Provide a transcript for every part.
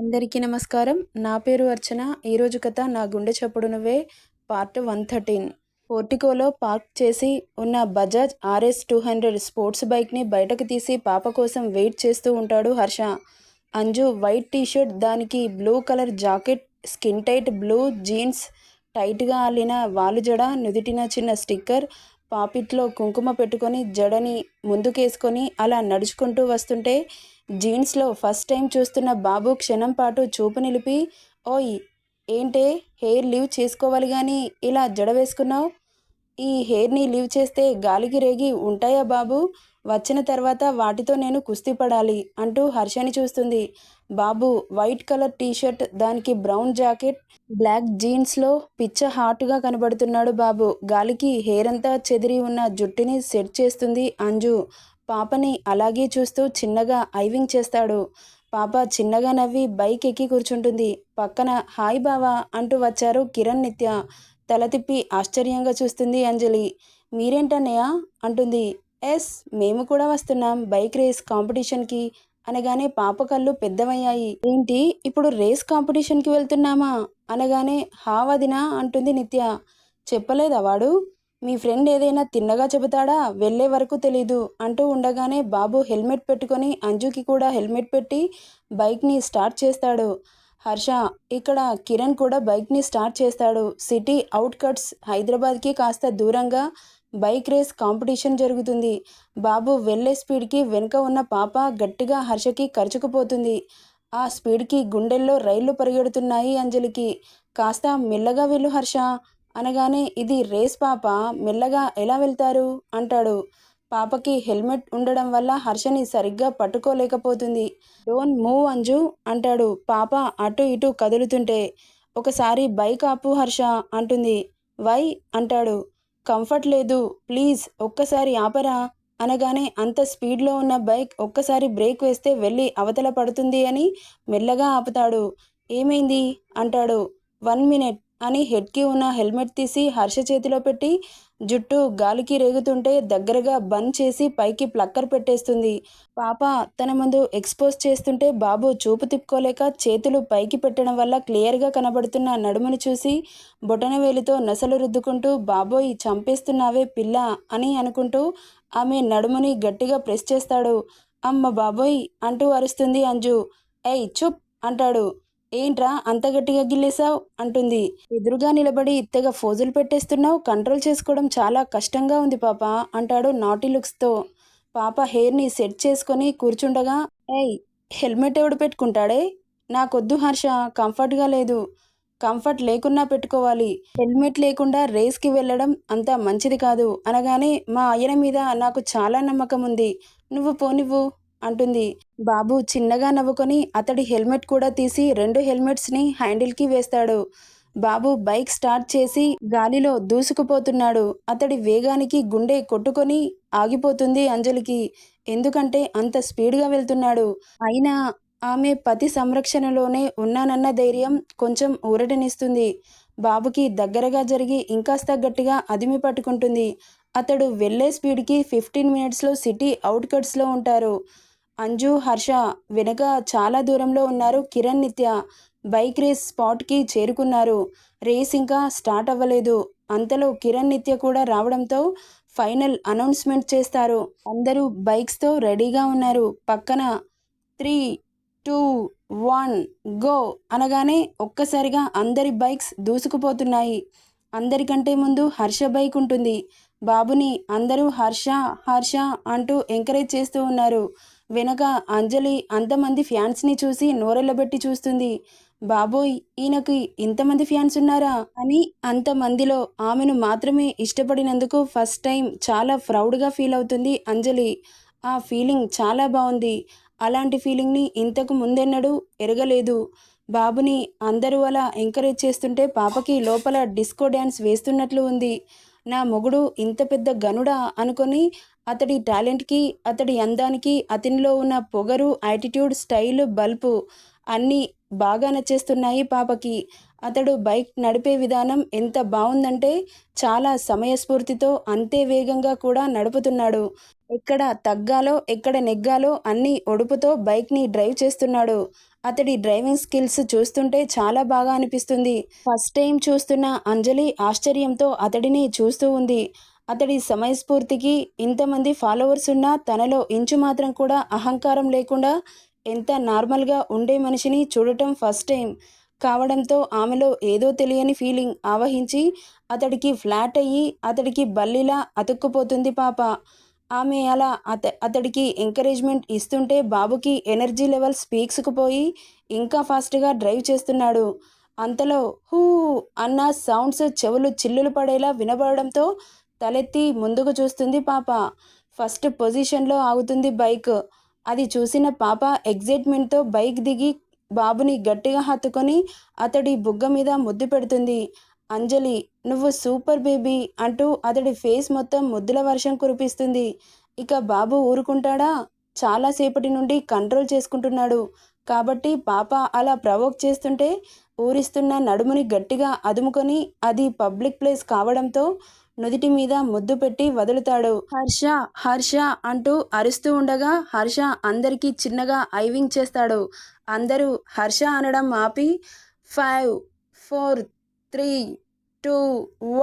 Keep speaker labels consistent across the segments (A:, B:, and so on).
A: అందరికీ నమస్కారం. నా పేరు అర్చన. ఈరోజు కథ నా గుండె చప్పుడు నువ్వే పార్ట్ 113. పోర్టికోలో పార్క్ చేసి ఉన్న బజాజ్ RS 200 స్పోర్ట్స్ బైక్ని బయటకు తీసి పాప కోసం వెయిట్ చేస్తూ ఉంటాడు హర్ష. అంజు వైట్ టీషర్ట్, దానికి blue colour jacket, skin tight blue jeans, టైట్గా అల్లిన వాలు జడ, నుదిటిన చిన్న స్టిక్కర్, పాపిట్లో కుంకుమ పెట్టుకొని జడని ముందుకేసుకొని అలా నడుచుకుంటూ వస్తుంటే జీన్స్లో ఫస్ట్ టైం చూస్తున్న బాబు క్షణం పాటు చూపు నిలిపి, ఓయ్ ఏంటే, హెయిర్ లీవ్ చేసుకోవాలి కానీ ఇలా జడ వేసుకున్నావు? ఈ హెయిర్ని లీవ్ చేస్తే గాలికి రేగి ఉంటాయా బాబు? వచ్చిన తర్వాత వాటితో నేను కుస్తీ పడాలి అంటూ హర్షని చూస్తుంది. బాబు వైట్ కలర్ టీషర్ట్, దానికి బ్రౌన్ జాకెట్, బ్లాక్ జీన్స్లో పిచ్చ హాట్గా కనబడుతున్నాడు బాబు. గాలికి హెయిర్ అంతా చెదిరి ఉన్న జుట్టుని సెట్ చేస్తుంది అంజు. పాపని అలాగే చూస్తూ చిన్నగా ఐవింగ్ చేస్తాడు. పాప చిన్నగా నవ్వి బైక్ ఎక్కి కూర్చుంటుంది. పక్కన హాయ్ బావా అంటూ వచ్చారు కిరణ్, నిత్య. తల తిప్పి ఆశ్చర్యంగా చూస్తుంది అంజలి. మీరేంటన్నయ్య అంటుంది. ఎస్, మేము కూడా వస్తున్నాం బైక్ రేస్ కాంపిటీషన్కి అనగానే పాప కళ్ళు పెద్దవయ్యాయి. ఏంటి, ఇప్పుడు రేస్ కాంపిటీషన్కి వెళ్తున్నామా అనగానే హా వదినా అంటుంది నిత్య. చెప్పలేదా వాడు? మీ ఫ్రెండ్ ఏదైనా తిన్నగా చెబుతాడా? వెళ్ళే వరకు తెలీదు అంటూ ఉండగానే బాబు హెల్మెట్ పెట్టుకొని అంజుకి కూడా హెల్మెట్ పెట్టి బైక్ని స్టార్ట్ చేస్తాడు. హర్ష, ఇక్కడ కిరణ్ కూడా బైక్ని స్టార్ట్ చేస్తాడు. సిటీ అవుట్కట్స్ హైదరాబాద్కి కాస్త దూరంగా బైక్ రేస్ కాంపిటీషన్ జరుగుతుంది. బాబు వెళ్ళే స్పీడ్కి వెనుక ఉన్న పాప గట్టిగా హర్షకి కరుచుకుపోతుంది. ఆ స్పీడ్కి గుండెల్లో రైళ్లు పరిగెడుతున్నాయి అంజలికి. కాస్త మెల్లగా వెళ్ళు హర్ష అనగానే, ఇది రేస్ పాప, మెల్లగా ఎలా వెళ్తారు అంటాడు. పాపకి హెల్మెట్ ఉండడం వల్ల హర్షని సరిగ్గా పట్టుకోలేకపోతుంది. డోంట్ మూవ్ అంజు అంటాడు పాప అటు ఇటు కదులుతుంటే. ఒకసారి బైక్ ఆపు హర్ష అంటుంది. వై అంటాడు. కంఫర్ట్ లేదు, ప్లీజ్ ఒక్కసారి ఆపరా అనగానే అంత స్పీడ్లో ఉన్న బైక్ ఒక్కసారి బ్రేక్ వేస్తే వెళ్ళి అవతల పడుతుంది అని మెల్లగా ఆపుతాడు. ఏమైంది అంటాడు. 1 మినిట్ అని హెడ్కి ఉన్న హెల్మెట్ తీసి హర్ష చేతిలో పెట్టి జుట్టు గాలికి రేగుతుంటే దగ్గరగా బన్ చేసి పైకి ప్లక్కర్ పెట్టేస్తుంది. పాప తన ముందు ఎక్స్పోజ్ చేస్తుంటే బాబు చూపు తిప్పుకోలేక చేతులు పైకి పెట్టడం వల్ల క్లియర్గా కనబడుతున్న నడుముని చూసి బొటనవేలితో నొసలు రుద్దుకుంటూ, బాబోయ్ చంపేస్తున్నావే పిల్ల అని అనుకుంటూ ఆమె నడుముని గట్టిగా ప్రెస్ చేస్తాడు. అమ్మ బాబోయ్ అంటూ అరుస్తుంది అంజు. ఏయ్ చుప్ అంటాడు. ఏంట్రా అంత గట్టిగా గిల్లేసావు అంటుంది. ఎదురుగా నిలబడి తెగ ఫోజులు పెట్టేస్తున్నావు, కంట్రోల్ చేసుకోవడం చాలా కష్టంగా ఉంది పాప అంటాడు నాటీ లుక్స్తో. పాప హెయిర్ని సెట్ చేసుకొని కూర్చుండగా, ఏయ్ హెల్మెట్ ఎవడు పెట్టుకుంటాడే? నాకొద్దు హర్ష, కంఫర్ట్గా లేదు. కంఫర్ట్ లేకున్నా పెట్టుకోవాలి. హెల్మెట్ లేకుండా రేస్కి వెళ్ళడం అంత మంచిది కాదు అనగానే, మా ఆయన మీద నాకు చాలా నమ్మకం ఉంది, నువ్వు పోనివ్వు అంటుంది. బాబు చిన్నగా నవ్వుకొని అతడి హెల్మెట్ కూడా తీసి 2 హెల్మెట్స్ని హ్యాండిల్కి వేస్తాడు. బాబు బైక్ స్టార్ట్ చేసి గాలిలో దూసుకుపోతున్నాడు. అతడి వేగానికి గుండె కొట్టుకొని ఆగిపోతుంది అంజలికి. ఎందుకంటే అంత స్పీడ్గా వెళ్తున్నాడు. అయినా ఆమె పతి సంరక్షణలోనే ఉన్నానన్న ధైర్యం కొంచెం ఊరటనిస్తుంది. బాబుకి దగ్గరగా జరిగి ఇంకాస్త గట్టిగా అదిమి పట్టుకుంటుంది. అతడు వెళ్ళే స్పీడ్కి 15 మినిట్స్లో సిటీ అవుట్కట్స్లో ఉంటారు. అంజు, హర్ష వెనక చాలా దూరంలో ఉన్నారు కిరణ్, నిత్య. బైక్ రేస్ స్పాట్కి చేరుకున్నారు. రేస్ ఇంకా స్టార్ట్ అవ్వలేదు. అంతలో కిరణ్, నిత్య కూడా రావడంతో ఫైనల్ అనౌన్స్మెంట్ చేస్తారు. అందరూ బైక్స్తో రెడీగా ఉన్నారు. పక్కన 3, 2, 1 గో అనగానే ఒక్కసారిగా అందరి బైక్స్ దూసుకుపోతున్నాయి. అందరికంటే ముందు హర్ష బైక్ ఉంటుంది. బాబుని అందరూ హర్ష హర్ష అంటూ ఎంకరేజ్ చేస్తూ ఉన్నారు. వెనక అంజలి అంతమంది ఫ్యాన్స్ని చూసి నోరెళ్ళబెట్టి చూస్తుంది. బాబోయ్, ఈయనకి ఇంతమంది ఫ్యాన్స్ ఉన్నారా అని. అంతమందిలో ఆమెను మాత్రమే ఇష్టపడినందుకు ఫస్ట్ టైం చాలా ప్రౌడ్గా ఫీల్ అవుతుంది అంజలి. ఆ ఫీలింగ్ చాలా బాగుంది. అలాంటి ఫీలింగ్ని ఇంతకు ముందెన్నడూ ఎరగలేదు. బాబుని అందరూ అలా ఎంకరేజ్ చేస్తుంటే పాపకి లోపల డిస్కో డ్యాన్స్ వేస్తున్నట్లు ఉంది. నా మొగుడు ఇంత పెద్ద గనుడా అనుకొని అతడి టాలెంట్కి, అతడి అందానికి, అతనిలో ఉన్న పొగరు, యాటిట్యూడ్, స్టైల్, బల్పు అన్నీ బాగా నచ్చేస్తున్నాయి పాపకి. అతడు బైక్ నడిపే విధానం ఎంత బాగుందంటే చాలా సమయస్ఫూర్తితో, అంతే వేగంగా కూడా నడుపుతున్నాడు. ఎక్కడ తగ్గాలో ఎక్కడ నెగ్గాలో అన్ని ఒడుపుతో బైక్ని డ్రైవ్ చేస్తున్నాడు. అతడి డ్రైవింగ్ స్కిల్స్ చూస్తుంటే చాలా బాగా అనిపిస్తుంది. ఫస్ట్ టైం చూస్తున్న అంజలి ఆశ్చర్యంతో అతడిని చూస్తూ ఉంది. అతడి సమయస్ఫూర్తికి ఇంతమంది ఫాలోవర్స్ ఉన్నా తనలో ఇంచు మాత్రం కూడా అహంకారం లేకుండా ఎంత నార్మల్గా ఉండే మనిషిని చూడటం ఫస్ట్ టైం కావడంతో ఆమెలో ఏదో తెలియని ఫీలింగ్ ఆవహించి అతడికి ఫ్లాట్ అయ్యి అతడికి బల్లిలా అతుక్కుపోతుంది పాప. ఆమె అలా అతడికి ఎంకరేజ్మెంట్ ఇస్తుంటే బాబుకి ఎనర్జీ లెవెల్స్ పీక్స్కు పోయి ఇంకా ఫాస్ట్గా డ్రైవ్ చేస్తున్నాడు. అంతలో హూ అన్న సౌండ్స్ చెవులు చిల్లులు పడేలా వినబడడంతో తలెత్తి ముందుకు చూస్తుంది పాప. ఫస్ట్ పొజిషన్లో ఆగుతుంది బైక్. అది చూసిన పాప ఎగ్జైట్మెంట్తో బైక్ దిగి బాబుని గట్టిగా హత్తుకొని అతడి బుగ్గ మీద ముద్దు పెడుతుంది. అంజలి, నువ్వు సూపర్ బేబీ అంటూ అతడి ఫేస్ మొత్తం ముద్దుల వర్షం కురిపిస్తుంది. ఇక బాబు ఊరుకుంటాడా? చాలాసేపటి నుండి కంట్రోల్ చేసుకుంటున్నాడు కాబట్టి పాప అలా ప్రవోక్ చేస్తుంటే ఊరిస్తున్న నడుముని గట్టిగా అదుముకొని, అది పబ్లిక్ ప్లేస్ కావడంతో నుదిటి మీద ముద్దు పెట్టి వదులుతాడు. హర్ష హర్ష అంటూ అరుస్తూ ఉండగా హర్ష అందరికీ చిన్నగా ఐవింగ్ చేస్తాడు. అందరూ హర్ష అనడం ఆపి 5, 4, 3, 2,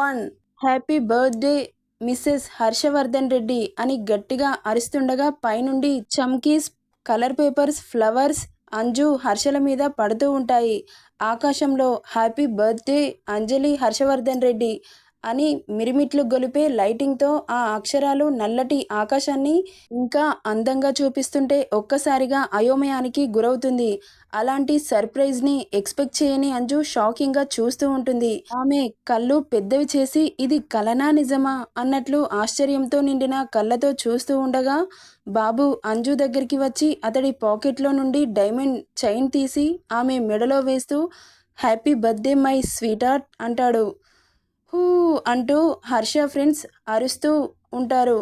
A: 1 happy birthday Mrs Harshavardhan Reddy అని గట్టిగా అరుస్తుండగా పైనుండి చమ్కీస్, కలర్ పేపర్స్, ఫ్లవర్స్ అంజు హర్షల మీద పడుతూ ఉంటాయి. ఆకాశంలో హ్యాపీ బర్త్డే అంజలి హర్షవర్ధన్ రెడ్డి అని మిరిమిట్లు గొలిపే లైటింగ్తో ఆ అక్షరాలు నల్లటి ఆకాశాన్ని ఇంకా అందంగా చూపిస్తుంటే ఒక్కసారిగా అయోమయానికి గురవుతుంది. అలాంటి సర్ప్రైజ్ని ఎక్స్పెక్ట్ చేయని అంజు షాకింగ్గా చూస్తూ ఉంటుంది. ఆమె కళ్ళు పెద్దవి చేసి ఇది కలనా నిజమా అన్నట్లు ఆశ్చర్యంతో నిండిన కళ్ళతో చూస్తూ ఉండగా బాబు అంజు దగ్గరికి వచ్చి అతడి పాకెట్లో నుండి డైమండ్ చైన్ తీసి ఆమె మెడలో వేస్తూ హ్యాపీ బర్త్డే మై స్వీటార్ట్ అంటాడు. హూ అంటూ హర్ష ఫ్రెండ్స్ అరుస్తూ ఉంటారు.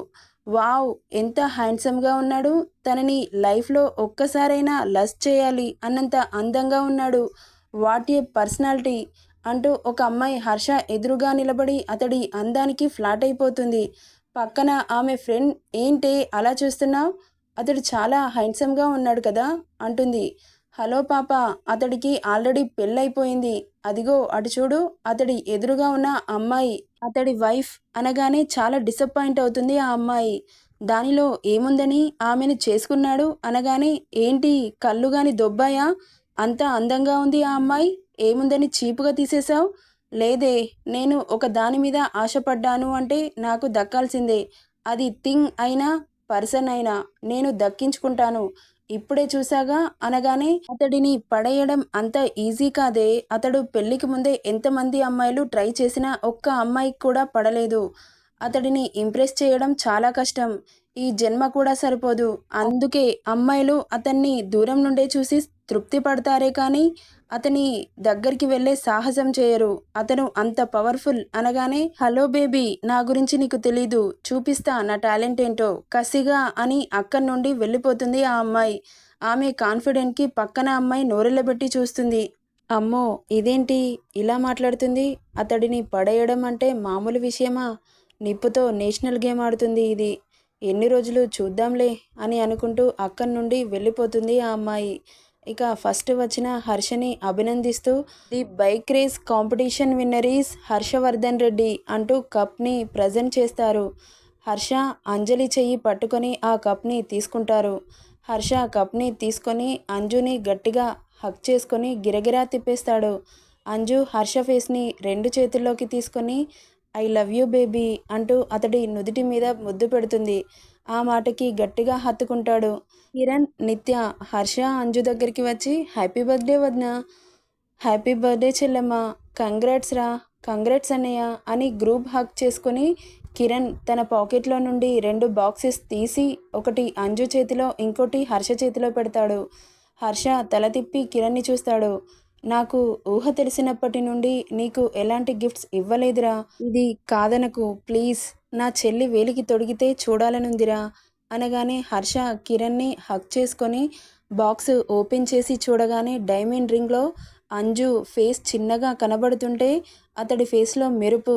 A: వావ్, ఎంత హ్యాండ్సమ్గా ఉన్నాడు, తనని లైఫ్లో ఒక్కసారైనా లస్ చేయాలి అన్నంత అందంగా ఉన్నాడు, వాట్ ఏ పర్సనాలిటీ అంటూ ఒక అమ్మాయి హర్ష ఎదురుగా నిలబడి అతడి అందానికి ఫ్లాట్ అయిపోతుంది. పక్కన ఆమె ఫ్రెండ్ ఏంటే అలా చూస్తున్నావు, అతడు చాలా హ్యాండ్సమ్గా ఉన్నాడు కదా అంటుంది. హలో పాప, అతడికి ఆల్రెడీ పెళ్ళైపోయింది, అదిగో అటు చూడు అతడి ఎదురుగా ఉన్న అమ్మాయి అతడి వైఫ్ అనగానే చాలా డిసప్పాయింట్ అవుతుంది ఆ అమ్మాయి. దానిలో ఏముందని ఆమెను చేసుకున్నాడు అనగానే ఏంటి కళ్ళు గాని దొబ్బాయా, అంత అందంగా ఉంది ఆ అమ్మాయి, ఏముందని చీపుగా తీసేశావు. లేదే, నేను ఒక దాని మీద ఆశపడ్డాను అంటే నాకు దక్కాల్సిందే, అది థింగ్ అయినా పర్సన్ అయినా నేను దక్కించుకుంటాను, ఇప్పుడే చూసాగా అనగానే అతడిని పడేయడం అంత ఈజీ కాదే, అతడు పెళ్లికి ముందే ఎంతమంది అమ్మాయిలు ట్రై చేసినా ఒక్క అమ్మాయికి కూడా పడలేదు, అతడిని ఇంప్రెస్ చేయడం చాలా కష్టం, ఈ జన్మ కూడా సరిపోదు, అందుకే అమ్మాయిలు అతన్ని దూరం నుండే చూసి తృప్తి పడతారే కానీ అతని దగ్గరికి వెళ్ళే సాహసం చేయరు, అతను అంత పవర్ఫుల్ అనగానే హలో బేబీ, నా గురించి నీకు తెలీదు, చూపిస్తా నా టాలెంట్ ఏంటో కసిగా అని అక్కడి నుండి వెళ్ళిపోతుంది ఆ అమ్మాయి. ఆమె కాన్ఫిడెంట్కి పక్కన అమ్మాయి నోరెళ్ళబెట్టి చూస్తుంది. అమ్మో, ఇదేంటి ఇలా మాట్లాడుతుంది, అతడిని పడేయడం అంటే మామూలు విషయమా, నిప్పుతో నేషనల్ గేమ్ ఆడుతుంది ఇది, ఎన్ని రోజులు చూద్దాంలే అని అనుకుంటూ అక్కడి నుండి వెళ్ళిపోతుంది ఆ అమ్మాయి. ఇక ఫస్ట్ వచ్చిన హర్షని అభినందిస్తూ the bike race competition winner is Harshavardhan Reddy అంటూ కప్ని ప్రజెంట్ చేస్తారు. హర్ష అంజలి చెయ్యి పట్టుకొని ఆ కప్ని తీసుకుంటారు. హర్ష కప్ని తీసుకొని అంజుని గట్టిగా హక్ చేసుకొని గిరగిరా తిప్పేస్తాడు. అంజు హర్ష ఫేస్ని రెండు చేతుల్లోకి తీసుకొని ఐ లవ్ యూ బేబీ అంటూ అతడి నుదిటి మీద ముద్దు పెడుతుంది. ఆ మాటకి గట్టిగా హత్తుకుంటాడు. కిరణ్, నిత్య హర్ష అంజు దగ్గరికి వచ్చి హ్యాపీ బర్త్డే వదినా, హ్యాపీ బర్త్డే చెల్లెమ్మ, కంగ్రాట్స్ రా, కంగ్రాట్స్ అన్నయ్య అని గ్రూప్ హక్ చేసుకొని కిరణ్ తన పాకెట్లో నుండి 2 బాక్సెస్ తీసి ఒకటి అంజు చేతిలో ఇంకోటి హర్ష చేతిలో పెడతాడు. హర్ష తల తిప్పి కిరణ్ని చూస్తాడు. నాకు ఊహ తెలిసినప్పటి నుండి నీకు ఎలాంటి గిఫ్ట్స్ ఇవ్వలేదురా, ఇది కాదనకు ప్లీజ్, నా చెల్లి వేలికి తొడిగితే చూడాలనుందిరా అనగానే హర్ష కిరణ్ని హక్ చేసుకొని బాక్స్ ఓపెన్ చేసి చూడగానే డైమండ్ రింగ్లో అంజు ఫేస్ చిన్నగా కనబడుతుంటే అతడి ఫేస్లో మెరుపు,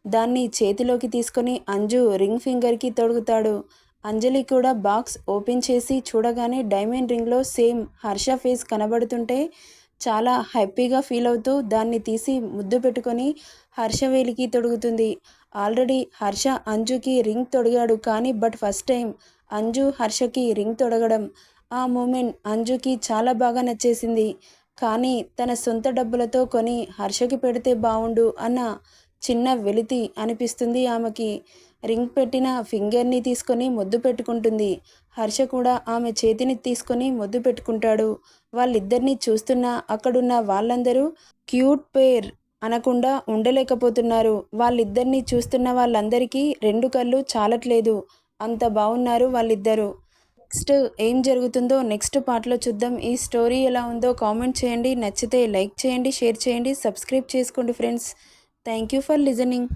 A: దాన్ని చేతిలోకి తీసుకొని అంజు రింగ్ ఫింగర్కి తొడుగుతాడు. అంజలి కూడా బాక్స్ ఓపెన్ చేసి చూడగానే డైమండ్ రింగ్లో సేమ్ హర్ష ఫేస్ కనబడుతుంటే చాలా హ్యాపీగా ఫీల్ అవుతూ దాన్ని తీసి ముద్దు పెట్టుకొని హర్ష వేలికి తొడుగుతుంది. ఆల్రెడీ హర్ష అంజుకి రింగ్ తొడిగాడు కానీ ఫస్ట్ టైం అంజు హర్షకి రింగ్ తొడగడం. ఆ మూమెంట్ అంజుకి చాలా బాగా నచ్చేసింది. కానీ తన సొంత డబ్బులతో కొని హర్షకి పెడితే బావుండు అన్న చిన్న వెలితి అనిపిస్తుంది ఆమెకి. రింగ్ పెట్టిన ఫింగర్ని తీసుకొని ముద్దు పెట్టుకుంటుంది. హర్ష కూడా ఆమె చేతిని తీసుకొని ముద్దు పెట్టుకుంటాడు. వాళ్ళిద్దరినీ చూస్తున్న అక్కడున్న వాళ్ళందరూ క్యూట్ పేర్ అనకుండా ఉండలేకపోతున్నారు. వాళ్ళిద్దరినీ చూస్తున్న వాళ్ళందరికీ 2 కళ్ళు చాలట్లేదు. అంత బాగున్నారు వాళ్ళిద్దరూ. నెక్స్ట్ ఏం జరుగుతుందో నెక్స్ట్ పార్ట్లో చూద్దాం. ఈ స్టోరీ ఎలా ఉందో కామెంట్ చేయండి. నచ్చితే లైక్ చేయండి, షేర్ చేయండి, సబ్స్క్రైబ్ చేసుకోండి friends. Thank you for listening.